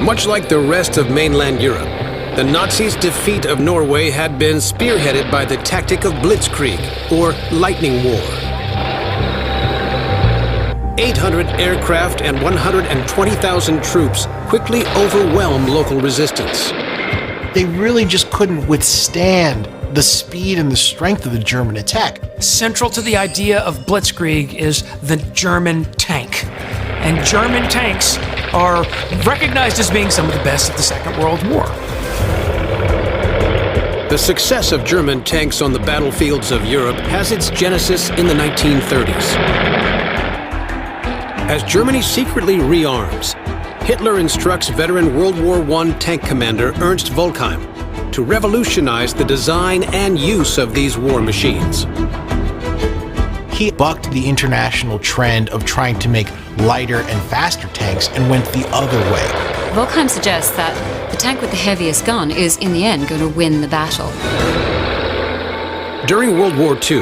Much like the rest of mainland Europe, the Nazis' defeat of Norway had been spearheaded by the tactic of blitzkrieg, or lightning war. 800 aircraft and 120,000 troops quickly overwhelmed local resistance. They really just couldn't withstand the speed and the strength of the German attack. Central to the idea of blitzkrieg is the German tank. And German tanks are recognized as being some of the best of the Second World War. The success of German tanks on the battlefields of Europe has its genesis in the 1930s. As Germany secretly rearms, Hitler instructs veteran World War I tank commander Ernst Volkheim to revolutionize the design and use of these war machines. He bucked the international trend of trying to make lighter and faster tanks and went the other way. Volkheim suggests that the tank with the heaviest gun is, in the end, going to win the battle. During World War II,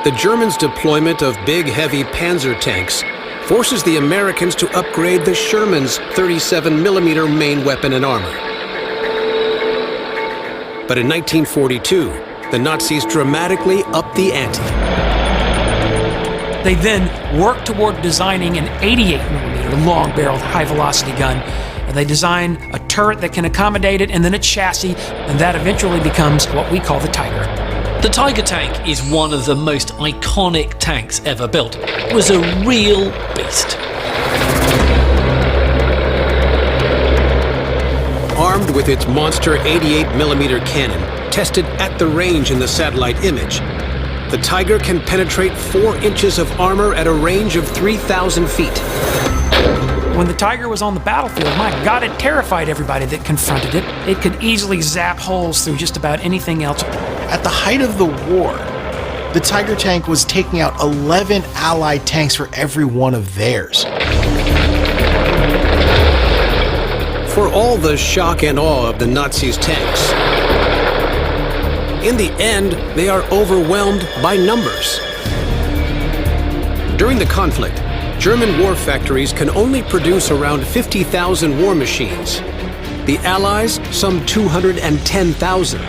the Germans' deployment of big, heavy Panzer tanks forces the Americans to upgrade the Sherman's 37mm main weapon and armor. But in 1942, the Nazis dramatically upped the ante. They then worked toward designing an 88mm long-barreled high-velocity gun, and they design a turret that can accommodate it, and then a chassis, and that eventually becomes what we call the Tiger. The Tiger tank is one of the most iconic tanks ever built. It was a real beast. Armed with its monster 88mm cannon, tested at the range in the satellite image, the Tiger can penetrate 4 inches of armor at a range of 3,000 feet. When the Tiger was on the battlefield, my God, it terrified everybody that confronted it. It could easily zap holes through just about anything else. At the height of the war, the Tiger tank was taking out 11 Allied tanks for every one of theirs. For all the shock and awe of the Nazis' tanks, in the end, they are overwhelmed by numbers. During the conflict, German war factories can only produce around 50,000 war machines. The Allies, some 210,000.